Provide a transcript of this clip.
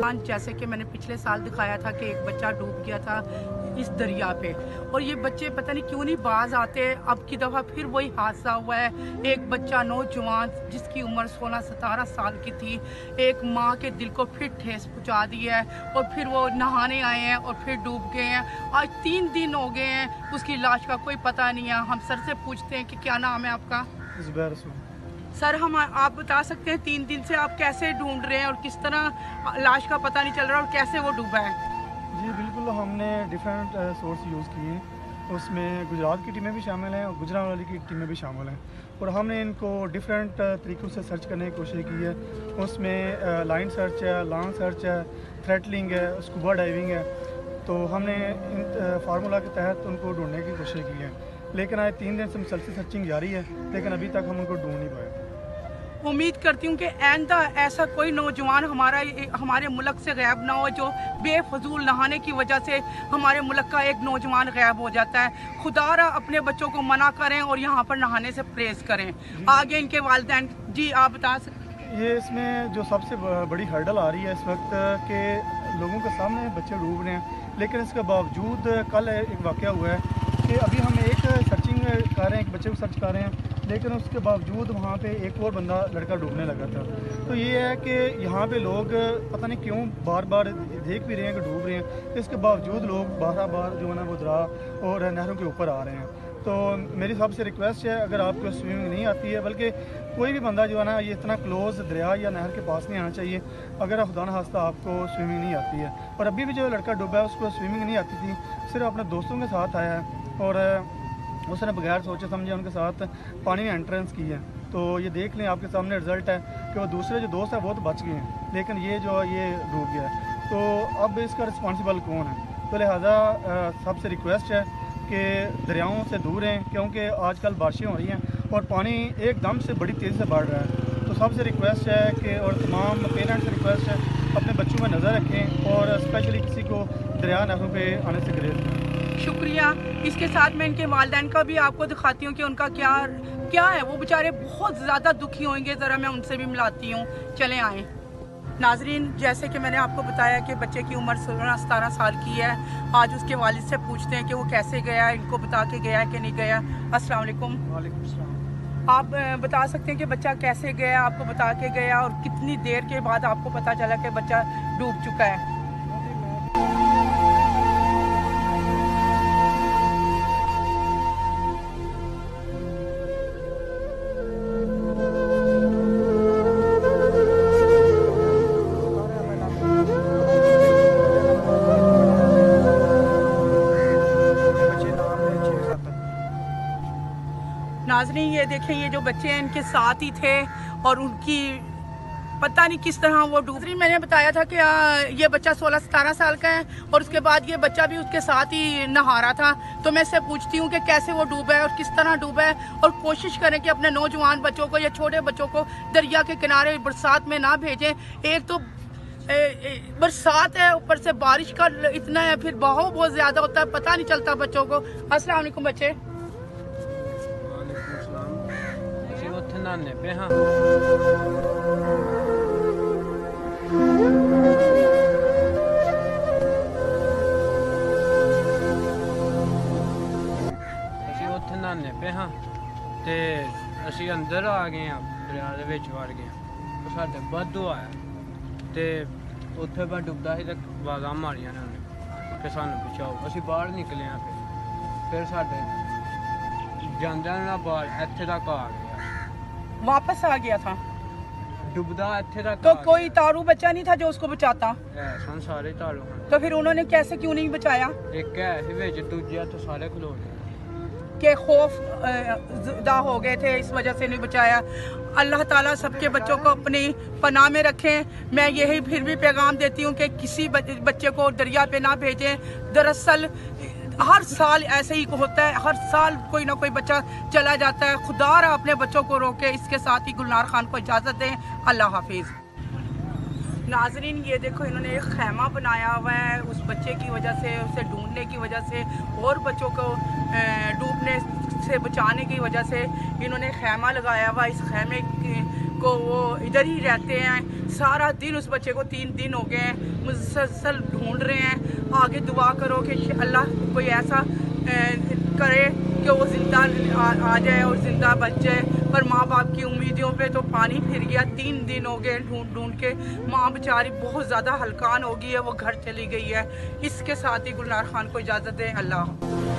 नौजवान, जैसे कि मैंने पिछले साल दिखाया था कि एक बच्चा डूब गया था इस दरिया पे, और ये बच्चे पता नहीं क्यों नहीं बाज आते। अब की दफ़ा फिर वही हादसा हुआ है। एक बच्चा नौजवान जिसकी उम्र 16-17 साल की थी, एक माँ के दिल को फिर ठेस पहुँचा दी है, और फिर वो नहाने आए हैं और फिर डूब गए हैं। आज 3 दिन हो गए हैं, उसकी लाश का कोई पता नहीं है। हम सर से पूछते हैं कि क्या नाम है आपका? सर, हम आप बता सकते हैं 3 दिन से आप कैसे ढूंढ रहे हैं और किस तरह लाश का पता नहीं चल रहा और कैसे वो डूबा है? जी बिल्कुल, हमने डिफरेंट सोर्स यूज़ किए हैं। उसमें गुजरात की टीमें भी शामिल हैं और गुजरांवाला की टीमें भी शामिल हैं, और हमने इनको डिफरेंट तरीक़ों से सर्च करने की कोशिश की है। उसमें लाइन सर्च है, लॉन्ग सर्च है, थ्रेटलिंग है, स्कूबा डाइविंग है। तो हमने इन फार्मूला के तहत उनको ढूंढने की कोशिश की है, लेकिन आज 3 दिन से मुसलसल सर्चिंग जारी है, लेकिन अभी तक हम उनको ढूंढ नहीं पाए। उम्मीद करती हूँ कि आइंदा ऐसा कोई नौजवान हमारे मुल्क से गायब ना हो, जो बेफजूल नहाने की वजह से हमारे मुल्क का एक नौजवान गायब हो जाता है। खुदारा अपने बच्चों को मना करें और यहाँ पर नहाने से परहेज करें। आगे इनके वालिदैन, जी आप बता सकते? ये इसमें जो सबसे बड़ी हर्डल आ रही है इस वक्त के लोगों के सामने बच्चे डूब रहे हैं, लेकिन इसके बावजूद कल एक वाक़या हुआ है कि अभी हम एक सर्चिंग कर रहे हैं, एक बच्चे को सर्च कर रहे हैं, लेकिन उसके बावजूद वहाँ पे एक और बंदा लड़का डूबने लगा था। तो ये है कि यहाँ पे लोग पता नहीं क्यों बार बार देख भी रहे हैं कि डूब रहे हैं, इसके बावजूद लोग बार जो है ना वो दरा और नहरों के ऊपर आ रहे हैं। तो मेरी सबसे रिक्वेस्ट है, अगर आपको स्विमिंग नहीं आती है, बल्कि कोई भी बंदा जो है ना ये इतना क्लोज दरिया या नहर के पास नहीं आना चाहिए अगर खुदा न खास्ता आपको स्विमिंग नहीं आती है। और अभी भी जो लड़का डूबा है उसको स्विमिंग नहीं आती थी, सिर्फ अपने दोस्तों के साथ आया है और उसने बगैर सोचे समझे उनके साथ पानी में एंट्रेंस की है। तो ये देख लें, आपके सामने रिज़ल्ट है कि वो दूसरे जो दोस्त हैं वो तो बच गए हैं, लेकिन ये जो ये डूब गया है। तो अब इसका रिस्पॉन्सिबल कौन है? तो लिहाजा सबसे रिक्वेस्ट है कि दरियाओं से दूर रहें, क्योंकि आजकल बारिशें हो रही हैं और पानी एकदम से बड़ी तेज़ी से बढ़ रहा है। तो सबसे रिक्वेस्ट है कि, और तमाम पेरेंट्स से रिक्वेस्ट है, अपने बच्चों में नज़र रखें और स्पेशली किसी को दरिया नहरों पे आने से गुरेज करें। शुक्रिया। इसके साथ मैं इनके वालिदैन का भी आपको दिखाती हूँ कि उनका क्या है। वो बेचारे बहुत ज़्यादा दुखी होंगे, ज़रा मैं उनसे भी मिलाती हूँ। चलें आएँ। नाजरीन, जैसे कि मैंने आपको बताया कि बच्चे की उम्र 16-17 साल की है। आज उसके वालिद से पूछते हैं कि वो कैसे गया, इनको बता के गया है कि नहीं गया। अस्सलाम वालेकुम। वालेकुम अस्सलाम। आप बता सकते हैं कि बच्चा कैसे गया, आपको बता के गया और कितनी देर के बाद आपको पता चला कि बच्चा डूब चुका है? नाज़रीन, ये देखें, ये जो बच्चे हैं इनके साथ ही थे और उनकी पता नहीं किस तरह वो डूब रही। मैंने बताया था कि ये बच्चा 16-17 साल का है और उसके बाद ये बच्चा भी उसके साथ ही नहा रहा था। तो मैं इससे पूछती हूँ कि कैसे वो डूबा है और किस तरह डूबा है, और कोशिश करें कि अपने नौजवान बच्चों को या छोटे बच्चों को दरिया के किनारे बरसात में ना भेजें। एक तो बरसात है, ऊपर से बारिश का इतना है, फिर बहाव बहुत ज़्यादा होता है, पता नहीं चलता बच्चों को। अस्सलाम वालेकुम बच्चे। नाने पे हाँ ਅਸੀਂ ਉੱਥੇ ਨਾਨੇ ਪਏ ਹਾਂ ਤੇ ਅਸੀਂ ਅੰਦਰ ਆ ਗਏ ਆ, ਦਰਿਆ ਦੇ ਵਿੱਚ ਵੜ ਗਏ। ਤੇ ਸਾਡੇ ਵਾਧੂ ਆਇਆ ਤੇ ਉੱਥੇ ਬਾ ਡੁੱਬਦਾ ਸੀ ਤੇ ਆਵਾਜ਼ਾਂ ਮਾਰੀਆਂ ਨੇ ਉਹਨੇ ਕਿ ਸਾਨੂੰ ਬਚਾਓ। ਅਸੀਂ ਬਾਹਰ ਨਿਕਲੇ ਆ, ਫਿਰ ਸਾਡੇ ਜਾਂਦਿਆਂ ਨਾਲ ਬਾਹਰ ਇੱਥੇ ਤੱਕ ਆ ਗਏ। वापस आ गया था डूबदा ਇੱਥੇ तक। तो कोई तारू बच्चा नहीं था जो उसको बचाता? सन सारे तारू हैं। तो फिर उन्होंने कैसे क्यों नहीं बचाया? एक है ਸੀ ਵਿੱਚ ਦੂਜਾ तो सारे खलो गए के खौफ ज़दा हो गए थे, इस वजह से नहीं बचाया। अल्लाह ताला सबके बच्चों को अपनी पनाह में रखें। मैं यही फिर भी पैगाम देती हूँ कि किसी बच्चे को दरिया पे ना भेजें। दरअसल हर साल ऐसे ही होता है, हर साल कोई ना कोई बच्चा चला जाता है। खुदा अपने बच्चों को रोके। इसके साथ ही गुलनार खान को इजाज़त दें। अल्लाह हाफिज़। नाजरीन, ये देखो, इन्होंने एक खैमा बनाया हुआ है उस बच्चे की वजह से, उसे ढूंढने की वजह से और बच्चों को डूबने से बचाने की वजह से इन्होंने खैमा लगाया हुआ। इस खैमे को वो इधर ही रहते हैं। सारा दिन उस बच्चे को 3 दिन हो गए हैं, मुसलसल ढूंढ रहे हैं। आगे दुआ करो कि अल्लाह कोई ऐसा करे कि वो जिंदा आ जाए और ज़िंदा बच जाए। पर माँ बाप की उम्मीदों पे तो पानी फिर गया। 3 दिन हो गए ढूंढ ढूंढ के। माँ बेचारी बहुत ज़्यादा हलकान हो गई है, वो घर चली गई है। इसके साथ ही गुलनार खान को इजाज़त दें। अल्लाह।